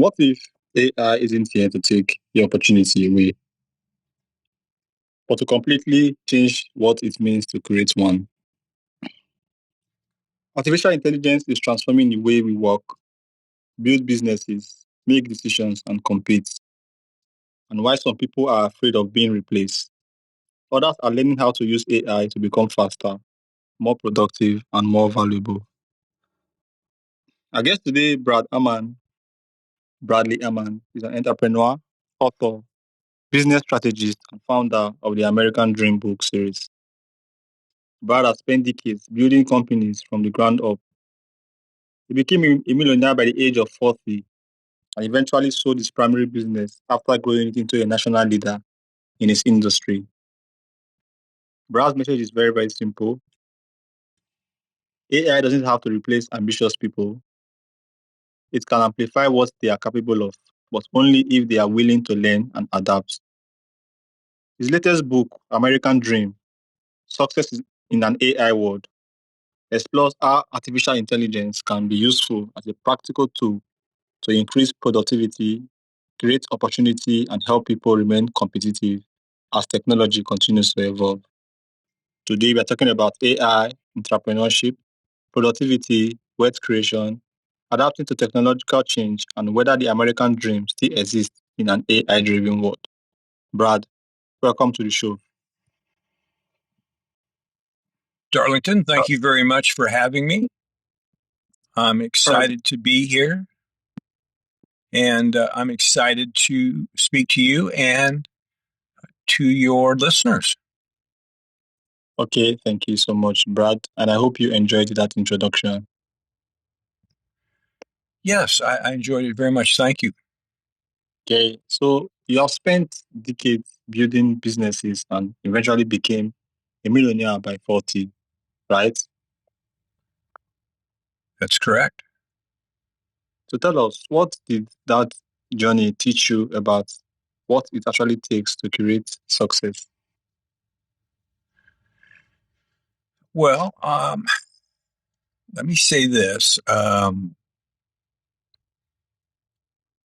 What if AI isn't here to take the opportunity away, but to completely change what it means to create one? Artificial intelligence is transforming the way we work, build businesses, make decisions, and compete. And why some people are afraid of being replaced, others are learning how to use AI to become faster, more productive, and more valuable. I guess today, Bradley Aman, is an entrepreneur, author, business strategist, and founder of the American Dream book series. Brad has spent decades building companies from the ground up. He became a millionaire by the age of 40 and eventually sold his primary business after growing it into a national leader in his industry. Brad's message is very, very simple. AI doesn't have to replace ambitious people. It can amplify what they are capable of, but only if they are willing to learn and adapt. His latest book, American Dream, Success in an AI World, explores how artificial intelligence can be useful as a practical tool to increase productivity, create opportunity, and help people remain competitive as technology continues to evolve. Today, we are talking about AI, entrepreneurship, productivity, wealth creation, adapting to technological change, and whether the American dream still exists in an AI driven world. Brad, welcome to the show. Darlington, thank you very much for having me. I'm excited to be here, and I'm excited to speak to you and to your listeners. Okay, thank you so much, Brad, and I hope you enjoyed that introduction. Yes, I enjoyed it very much. Thank you. Okay, so you have spent decades building businesses and eventually became a millionaire by 40, right? That's correct. So tell us, what did that journey teach you about what it actually takes to create success? Well, let me say this.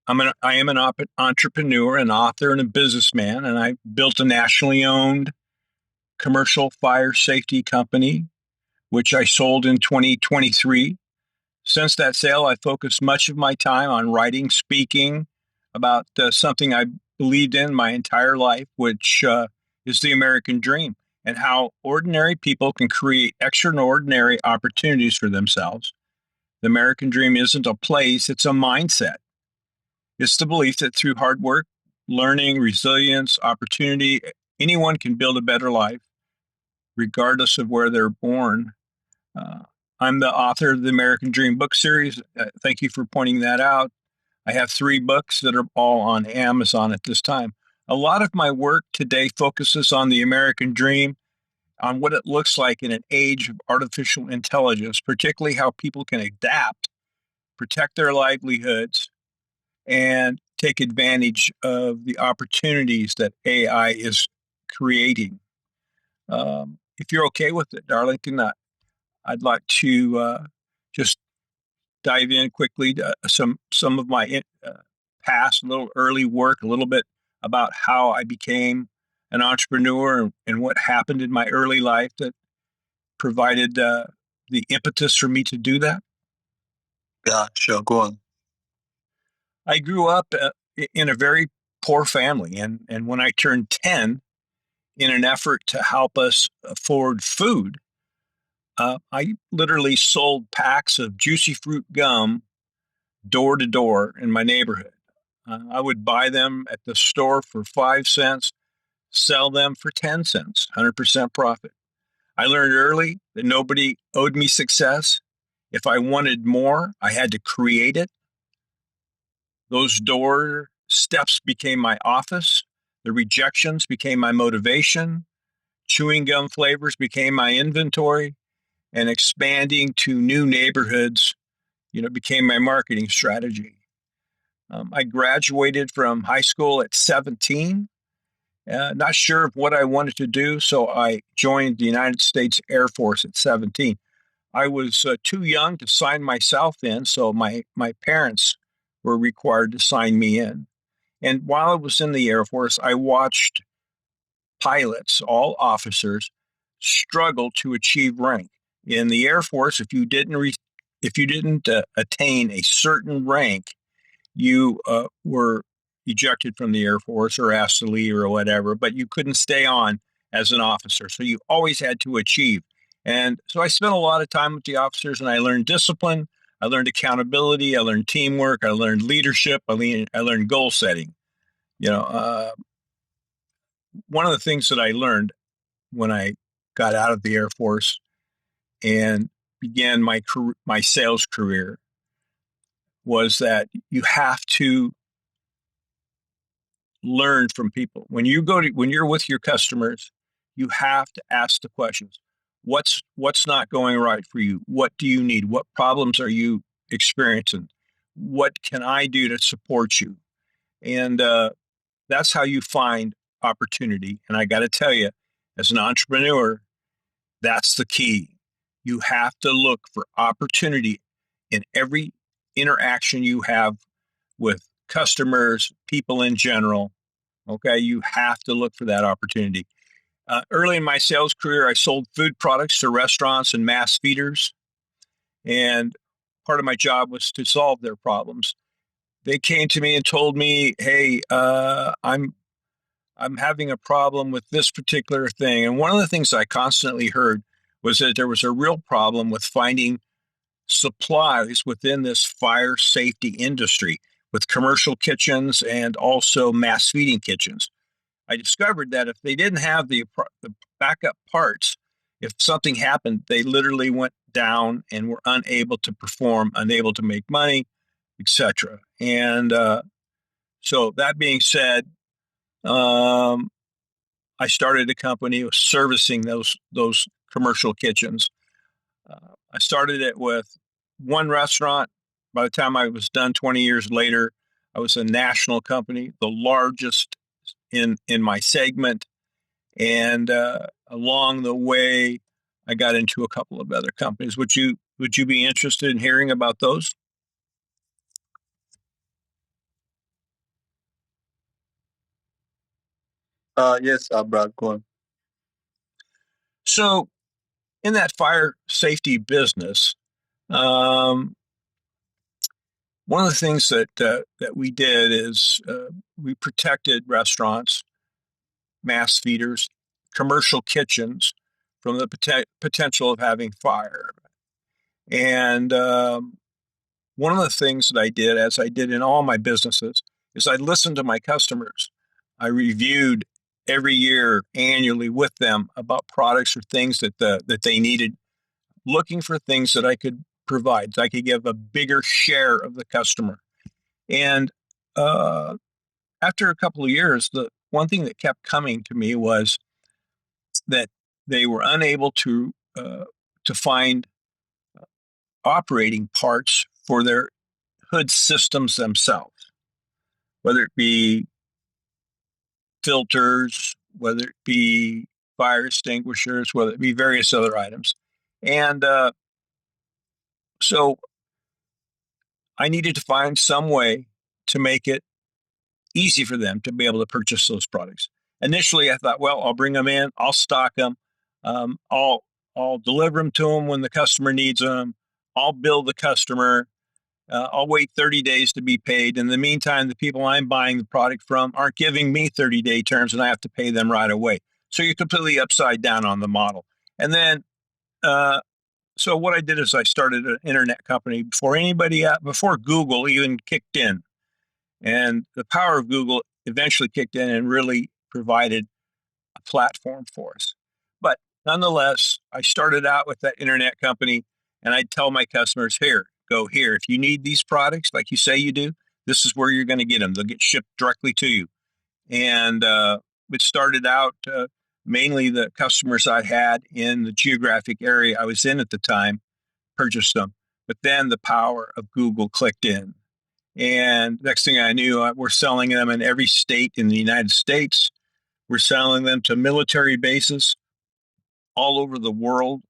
I am an entrepreneur, an author, and a businessman, and I built a nationally owned commercial fire safety company, which I sold in 2023. Since that sale, I focused much of my time on writing, speaking about something I believed in my entire life, which is the American dream and how ordinary people can create extraordinary opportunities for themselves. The American dream isn't a place, it's a mindset. It's the belief that through hard work, learning, resilience, opportunity, anyone can build a better life, regardless of where they're born. Uh, I'm the author of the American Dream book series. Thank you for pointing that out. I have 3 books that are all on Amazon at this time. A lot of my work today focuses on the American dream, on what it looks like in an age of artificial intelligence, particularly how people can adapt, protect their livelihoods, and take advantage of the opportunities that AI is creating. If you're okay with it, Darlington, I'd like to just dive in quickly to some of my past, a little early work, a little bit about how I became an entrepreneur and what happened in my early life that provided the impetus for me to do that. Yeah, sure, go on. I grew up in a very poor family, and when I turned 10, in an effort to help us afford food, I literally sold packs of juicy fruit gum door to door in my neighborhood. I would buy them at the store for 5 cents, sell them for 10 cents, 100% profit. I learned early that nobody owed me success. If I wanted more, I had to create it. Those door steps became my office. The rejections became my motivation. Chewing gum flavors became my inventory. And expanding to new neighborhoods, became my marketing strategy. I graduated from high school at 17. Not sure of what I wanted to do, so I joined the United States Air Force at 17. I was too young to sign myself in, so my parents were required to sign me in. And while I was in the Air Force, I watched pilots, all officers, struggle to achieve rank. In the Air Force, if you didn't attain a certain rank, you were ejected from the Air Force or asked to leave or whatever, but you couldn't stay on as an officer. So you always had to achieve. And so I spent a lot of time with the officers and I learned discipline. I learned accountability. I learned teamwork. I learned leadership. I learned goal setting. You know, one of the things that I learned when I got out of the Air Force and began my sales career was that you have to learn from people. When you're with your customers, you have to ask the questions. What's not going right for you? What do you need? What problems are you experiencing? What can I do to support you? And that's how you find opportunity. And I got to tell you, as an entrepreneur, that's the key. You have to look for opportunity in every interaction you have with customers, people in general. Okay, you have to look for that opportunity. Early in my sales career, I sold food products to restaurants and mass feeders, and part of my job was to solve their problems. They came to me and told me, "Hey, I'm having a problem with this particular thing." And one of the things I constantly heard was that there was a real problem with finding supplies within this fire safety industry with commercial kitchens and also mass feeding kitchens. I discovered that if they didn't have the backup parts, if something happened, they literally went down and were unable to perform, unable to make money, etc. And so that being said, um, I started a company was servicing those commercial kitchens. I started it with one restaurant. By the time I was done 20 years later, I was a national company, the largest in my segment. And along the way, I got into a couple of other companies. Would you be interested in hearing about those? Yes, Brad, go on. So in that fire safety business, um, one of the things that we did is we protected restaurants, mass feeders, commercial kitchens from the potential of having fire. And one of the things that I did, as I did in all my businesses, is I listened to my customers. I reviewed every year, annually with them about products or things that they needed, looking for things that I could provide, so I could give a bigger share of the customer. And uh, after a couple of years, the one thing that kept coming to me was that they were unable to find operating parts for their hood systems themselves, whether it be filters, whether it be fire extinguishers, whether it be various other items. And so I needed to find some way to make it easy for them to be able to purchase those products. Initially, I thought, well, I'll bring them in, I'll stock them, um, I'll I'll deliver them to them when the customer needs them. I'll bill the customer. I'll wait 30 days to be paid. In the meantime, the people I'm buying the product from aren't giving me 30-day terms, and I have to pay them right away. So you're completely upside down on the model. And then, uh, so what I did is I started an internet company before Google even kicked in. And the power of Google eventually kicked in and really provided a platform for us. But nonetheless, I started out with that internet company and I'd tell my customers, here, go here. If you need these products, like you say you do, this is where you're going to get them. They'll get shipped directly to you. And it started out mainly the customers I had in the geographic area I was in at the time purchased them. But then the power of Google clicked in. And next thing I knew, we're selling them in every state in the United States. We're selling them to military bases all over the world.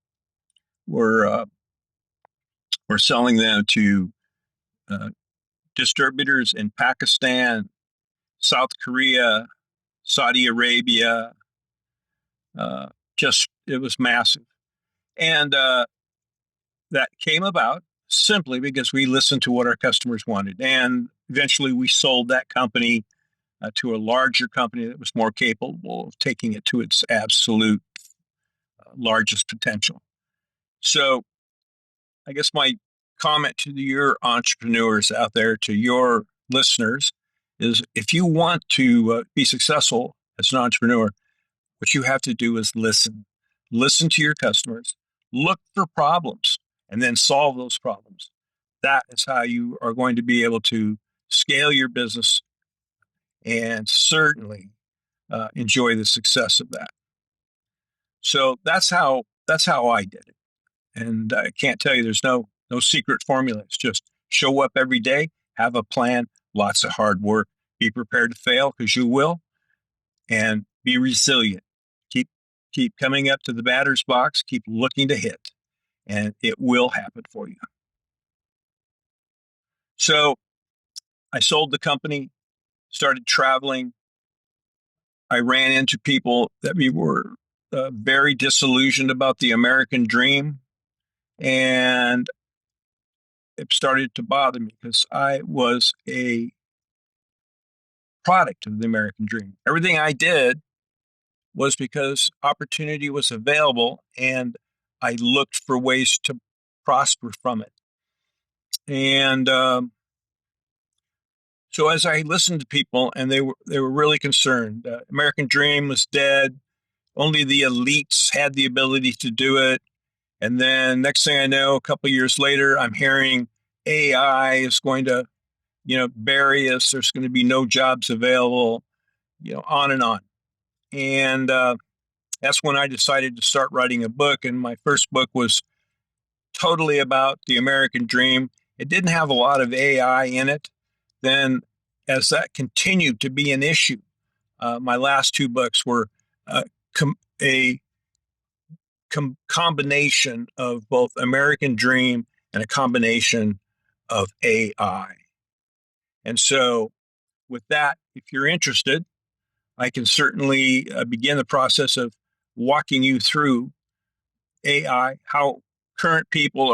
We're uh, we're selling them to uh, distributors in Pakistan, South Korea, Saudi Arabia. It was massive. And that came about simply because we listened to what our customers wanted. And eventually we sold that company to a larger company that was more capable of taking it to its absolute largest potential. So I guess my comment to your entrepreneurs out there, to your listeners, is if you want to be successful as an entrepreneur, what you have to do is listen. Listen to your customers, look for problems, and then solve those problems. That is how you are going to be able to scale your business and certainly enjoy the success of that. So that's how I did it. And I can't tell you there's no secret formula. It's just show up every day, have a plan, lots of hard work, be prepared to fail because you will, and be resilient. Keep coming up to the batter's box, keep looking to hit, and it will happen for you. So I sold the company, started traveling. I ran into people that we were very disillusioned about the American dream, and it started to bother me because I was a product of the American dream. Everything I did was because opportunity was available and I looked for ways to prosper from it. And so as I listened to people, and they were really concerned, American dream was dead. Only the elites had the ability to do it. And then next thing I know, a couple of years later, I'm hearing AI is going to, bury us. There's going to be no jobs available, on and on. And that's when I decided to start writing a book. And my first book was totally about the American dream. It didn't have a lot of AI in it. Then, as that continued to be an issue, my last two books were a combination of both American dream and a combination of AI. And so, with that, if you're interested, I can certainly begin the process of walking you through AI, how currently people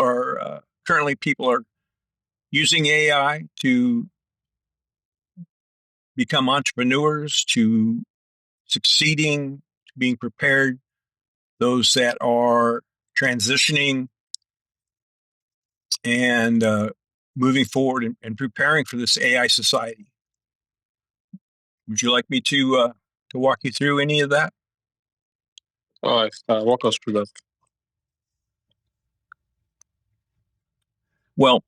are using AI to become entrepreneurs, to succeeding, to being prepared, those that are transitioning and moving forward and preparing for this AI society. Would you like me to walk you through any of that? All right, walk us through that. Well,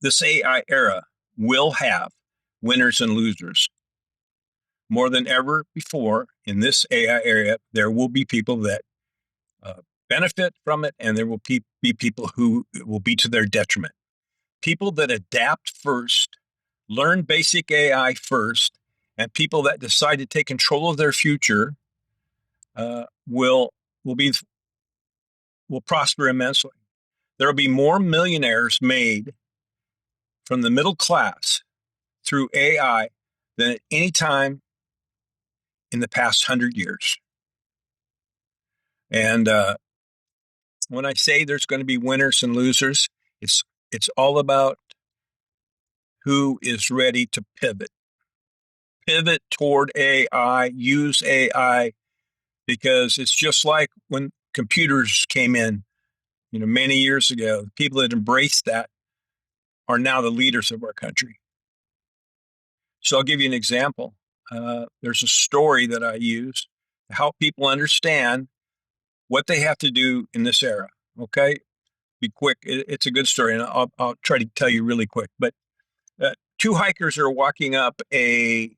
this AI era will have winners and losers. More than ever before in this AI area, there will be people that benefit from it, and there will be people who it will be to their detriment. People that adapt first, learn basic AI first, and people that decide to take control of their future will prosper immensely. There will be more millionaires made from the middle class through AI than at any time in the past 100 years. And when I say there's going to be winners and losers, it's all about who is ready to pivot toward AI, use AI, because it's just like when computers came in, many years ago. The people that embraced that are now the leaders of our country. So I'll give you an example. There's a story that I use to help people understand what they have to do in this era. Okay, be quick. It's a good story, and I'll try to tell you really quick. But two hikers are walking up a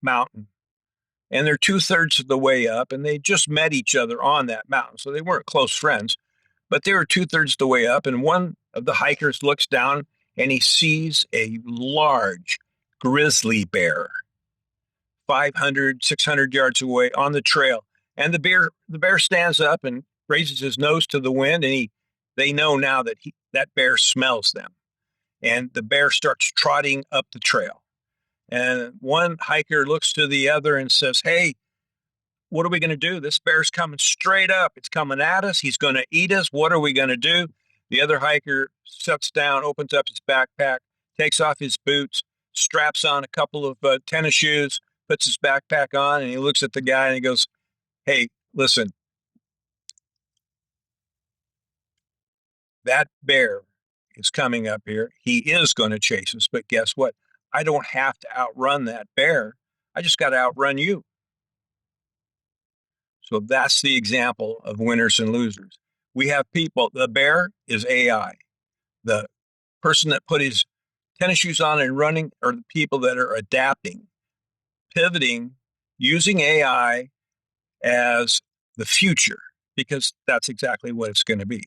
mountain, and they're 2/3 of the way up, and they just met each other on that mountain, so they weren't close friends, but they were 2/3 the way up, and one of the hikers looks down and he sees a large grizzly bear 500, 600 yards away on the trail. And the bear stands up and raises his nose to the wind, and they know now that that bear smells them. and the bear starts trotting up the trail. And one hiker looks to the other and says, "Hey, what are we going to do? This bear's coming straight up. It's coming at us. He's going to eat us. What are we going to do?" The other hiker sits down, opens up his backpack, takes off his boots, straps on a couple of tennis shoes, puts his backpack on, and he looks at the guy and he goes, "Hey, listen, that bear is coming up here. He is going to chase us, but guess what? I don't have to outrun that bear. I just got to outrun you." So that's the example of winners and losers. We have people, the bear is AI. The person that put his tennis shoes on and running are the people that are adapting, pivoting, using AI as the future, because that's exactly what it's going to be.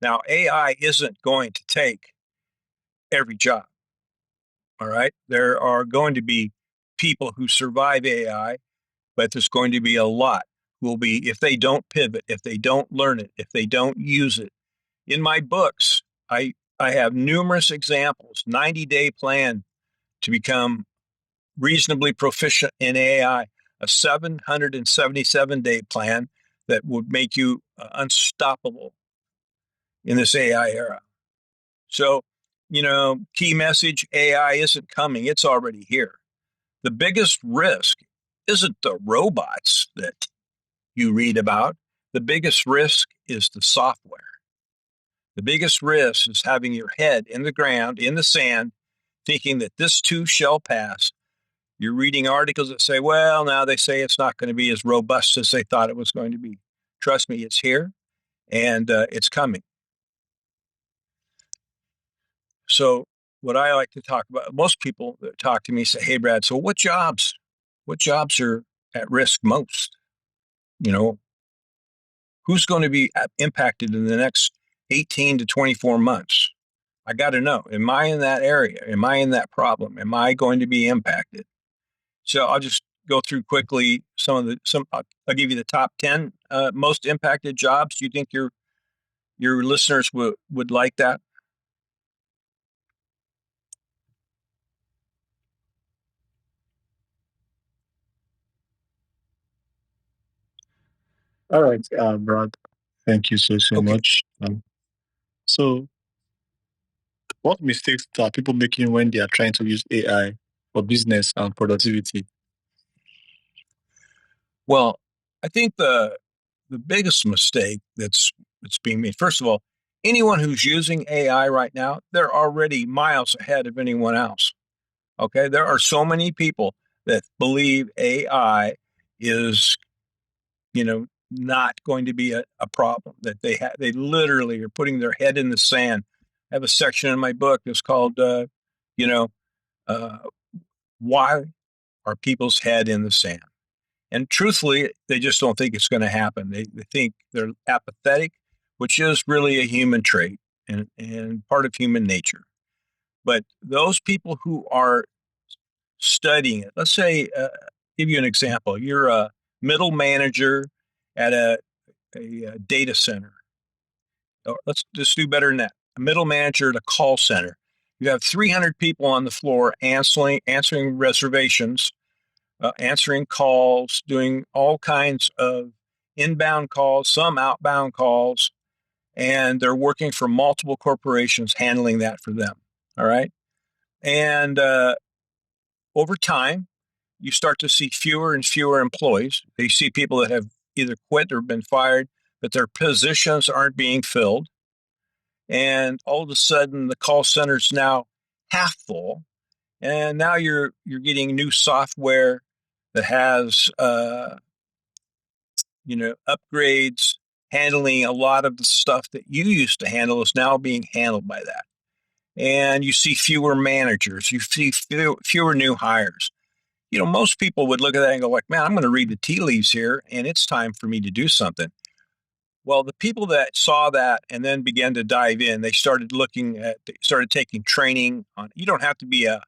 Now, AI isn't going to take every job. All right. There are going to be people who survive AI, but there's going to be a lot who will be, if they don't pivot, if they don't learn it, if they don't use it. In my books, I have numerous examples, 90-day plan to become reasonably proficient in AI, a 777-day plan that would make you unstoppable in this AI era. So, key message: AI isn't coming, it's already here. The biggest risk isn't the robots that you read about. The biggest risk is the software. The biggest risk is having your head in the ground, in the sand, thinking that this too shall pass. You're reading articles that say, well, now they say it's not going to be as robust as they thought it was going to be. Trust me, it's here and it's coming. So, what I like to talk about, most people that talk to me say, "Hey, Brad, so what jobs are at risk most? You know, who's going to be impacted in the next 18 to 24 months? I got to know, am I in that area? Am I in that problem? Am I going to be impacted?" So I'll just go through quickly I'll give you the top 10 most impacted jobs. Do you think your listeners would like that? All right, Brad. Thank you so Okay. much. So, what mistakes are people making when they are trying to use AI for business and productivity? Well, I think the biggest mistake that's being made, first of all, anyone who's using AI right now, they're already miles ahead of anyone else. Okay. There are so many people that believe AI is, not going to be a problem, that they literally are putting their head in the sand. I have a section in my book that's called, you know, uh, why are people's head in the sand? And truthfully, they just don't think it's going to happen. They think they're apathetic, which is really a human trait and part of human nature. But those people who are studying it, let's say, give you an example. You're a middle manager at a data center. Or let's just do better than that. A middle manager at a call center. You have 300 people on the floor answering reservations, answering calls, doing all kinds of inbound calls, some outbound calls, and they're working for multiple corporations handling that for them. All right. And over time, you start to see fewer and fewer employees. You see people that have either quit or been fired, but their positions aren't being filled. And all of a sudden, the call center's now half full. And now you're getting new software that has upgrades, handling a lot of the stuff that you used to handle is now being handled by that. And you see fewer managers, you see fewer new hires. Most people would look at that and go like, man, I'm going to read the tea leaves here and it's time for me to do something. Well, the people that saw that and then began to dive in, they started taking training on, you don't have to be a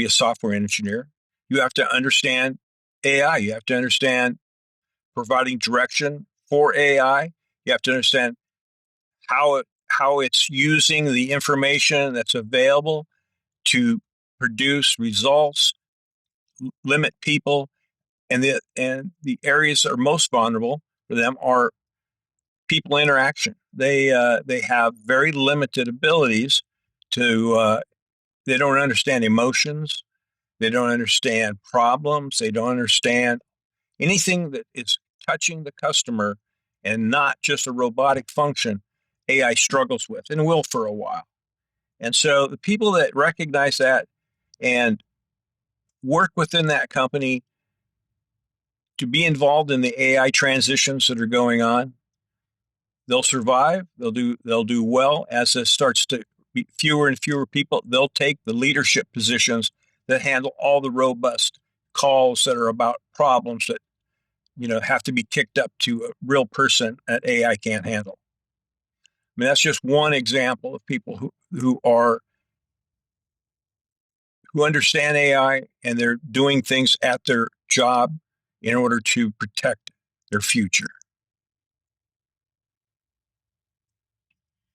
software engineer. You have to understand AI. You have to understand providing direction for AI. You have to understand how how it's using the information that's available to produce results, limit people, and the areas that are most vulnerable for them are people interaction. They have very limited abilities to. They don't understand emotions. They don't understand problems. They don't understand anything that is touching the customer and not just a robotic function. AI struggles with and will for a while. And so the people that recognize that and work within that company to be involved in the AI transitions that are going on, they'll survive. They'll do well as it starts to be fewer and fewer people. They'll take the leadership positions that handle all the robust calls that are about problems that have to be kicked up to a real person that AI can't handle. I mean, that's just one example of people who understand AI and they're doing things at their job in order to protect their future.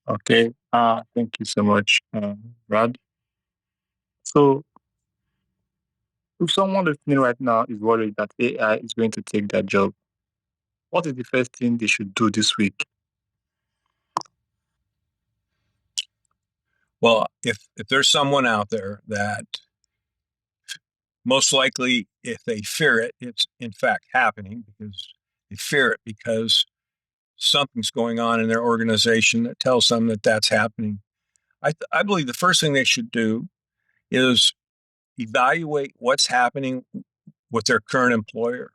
Okay. Thank you so much, Brad. So, if someone listening right now is worried that AI is going to take their job, what is the first thing they should do this week? Well, if there's someone out there that most likely, if they fear it, it's in fact happening because they fear it because something's going on in their organization that tells them that that's happening. I believe the first thing they should do is evaluate what's happening with their current employer.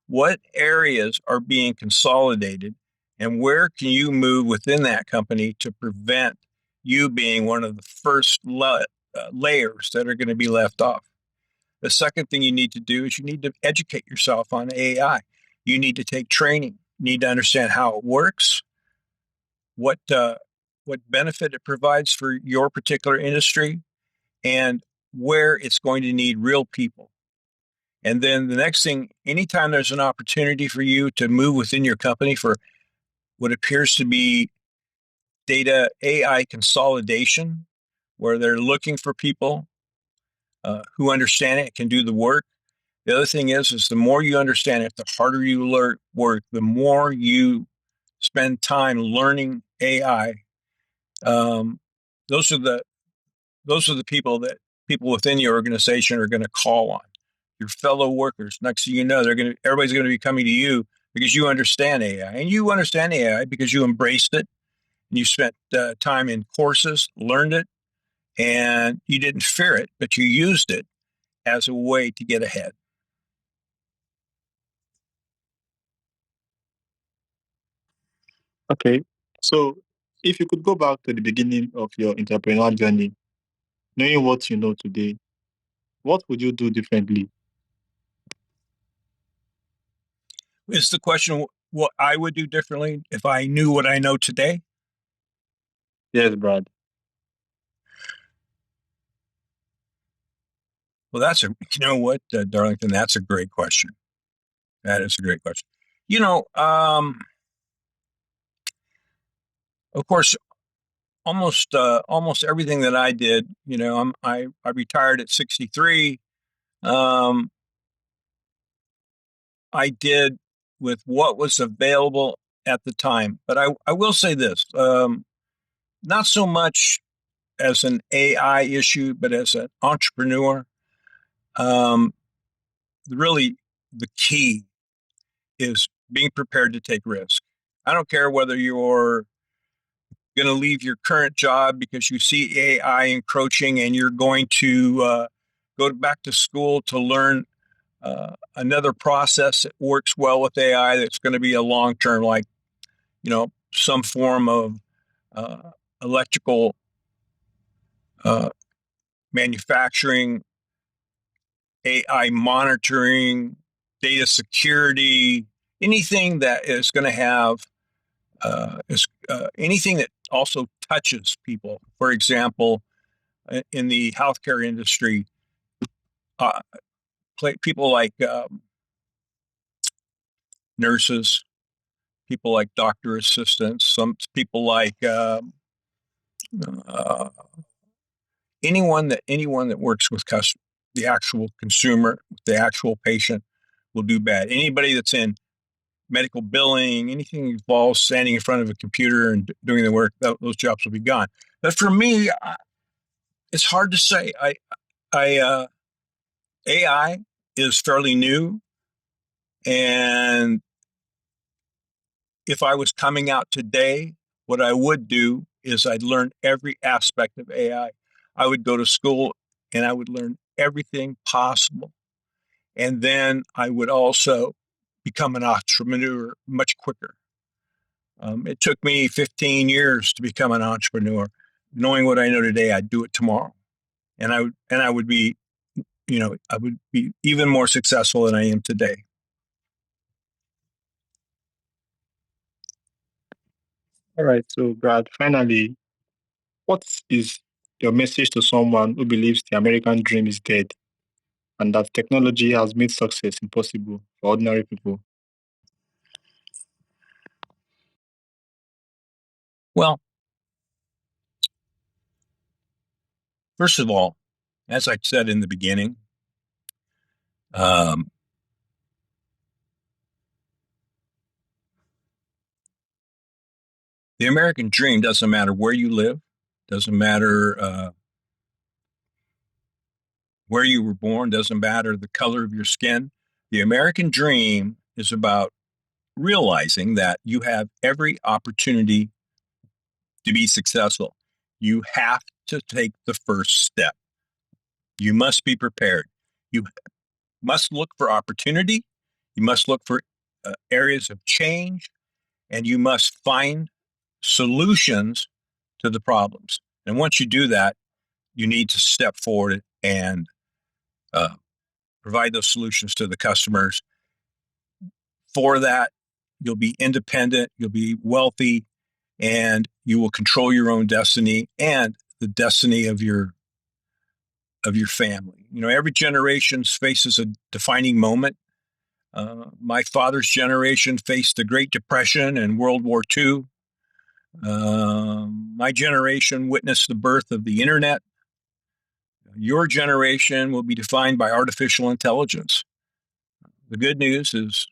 What areas are being consolidated, and where can you move within that company to prevent you being one of the first layers that are going to be left off? The second thing you need to do is you need to educate yourself on AI. You need to take training. You need to understand how it works, what benefit it provides for your particular industry, and where it's going to need real people. And then the next thing, anytime there's an opportunity for you to move within your company for what appears to be data AI consolidation, where they're looking for people who understand it, can do the work. The other thing is the more you understand it, the harder you work, the more you spend time learning AI. Um, those are the people within the organization are going to call on your fellow workers. Next thing you know, everybody's going to be coming to you because you understand AI, and you understand AI because you embraced it and you spent time in courses, learned it, and you didn't fear it, but you used it as a way to get ahead. Okay. So, if you could go back to the beginning of your entrepreneurial journey, knowing what you know today, what would you do differently? Is the question what I would do differently if I knew what I know today? Yes, Brad. Well, you know what, Darlington, that's a great question. That is a great question. You know, of course, almost everything that I did, I retired at 63. Um, I did with what was available at the time. But I will say this, not so much as an AI issue, but as an entrepreneur. Um, really, the key is being prepared to take risk. I don't care whether you're going to leave your current job because you see AI encroaching and you're going to go back to school to learn another process that works well with AI that's going to be a long term, like, some form of uh, electrical uh, manufacturing, AI monitoring, data security, anything that is going to have anything that also touches people. For example, in the healthcare industry, uh, people like nurses, people like doctor assistants, some people like Uh, anyone that works with the actual consumer, the actual patient, will do bad. Anybody that's in medical billing, anything involves standing in front of a computer and doing the work, those jobs will be gone. But for me, it's hard to say. AI is fairly new, and if I was coming out today, what I would do is I'd learn every aspect of AI. I would go to school and I would learn everything possible. And then I would also become an entrepreneur much quicker. It took me 15 years to become an entrepreneur. Knowing what I know today, I'd do it tomorrow. And I would be, I would be even more successful than I am today. All right. So, Brad, finally, what is your message to someone who believes the American dream is dead and that technology has made success impossible for ordinary people? Well, first of all, as I said in the beginning, um, the American dream doesn't matter where you live, doesn't matter where you were born, doesn't matter the color of your skin. The American dream is about realizing that you have every opportunity to be successful. You have to take the first step. You must be prepared. You must look for opportunity. You must look for areas of change, and you must find solutions to the problems. And once you do that, you need to step forward and uh, provide those solutions to the customers. For that, you'll be independent, you'll be wealthy, and you will control your own destiny and the destiny of your family. Every generation faces a defining moment. My father's generation faced the Great Depression and World War II. My generation witnessed the birth of the internet. Your generation will be defined by artificial intelligence. The good news is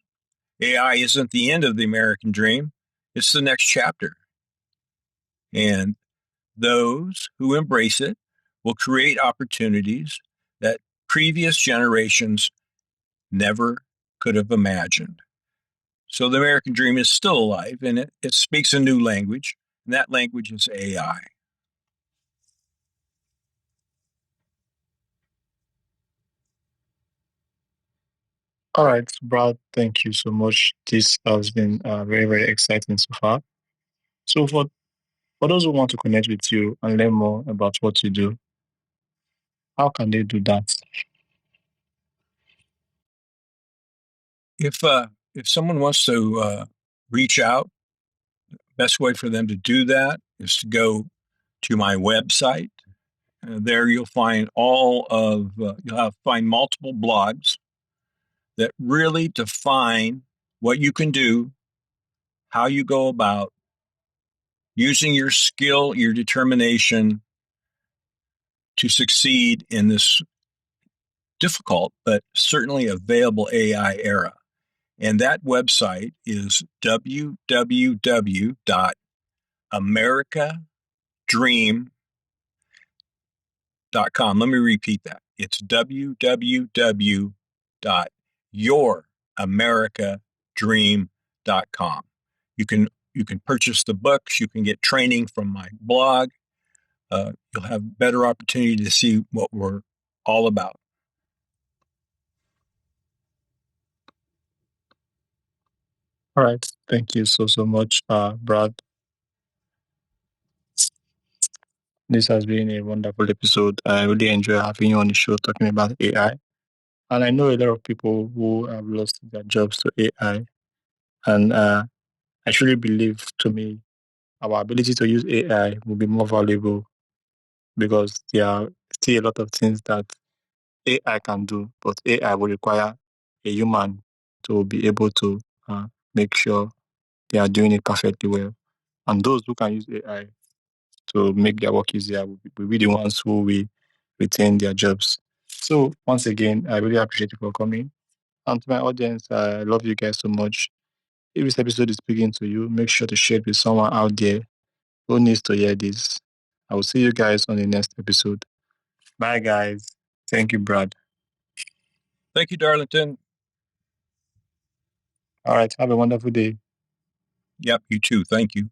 AI isn't the end of the American dream, it's the next chapter. And those who embrace it will create opportunities that previous generations never could have imagined. So the American dream is still alive, and it speaks a new language, and that language is AI. All right, Brad, thank you so much. This has been very, very exciting so far. So, for those who want to connect with you and learn more about what you do, how can they do that? If someone wants to reach out, best way for them to do that is to go to my website. There you'll find find multiple blogs that really define what you can do, how you go about using your skill, your determination to succeed in this difficult but certainly available AI era. And that website is www.americadream.com. Let me repeat that. It's www.youramerica.dream.com. You can purchase the books. You can get training from my blog. You'll have better opportunity to see what we're all about. All right, thank you so much, Brad. This has been a wonderful episode. I really enjoy having you on the show talking about AI. And I know a lot of people who have lost their jobs to AI. And I truly believe, to me, our ability to use AI will be more valuable because there are still a lot of things that AI can do, but AI will require a human to be able to make sure they are doing it perfectly well. And those who can use AI to make their work easier will be the ones who will retain their jobs. So once again, I really appreciate you for coming. And to my audience, I love you guys so much. If this episode is speaking to you, make sure to share it with someone out there who needs to hear this. I will see you guys on the next episode. Bye, guys. Thank you, Brad. Thank you, Darlington. All right. Have a wonderful day. Yep, you too. Thank you.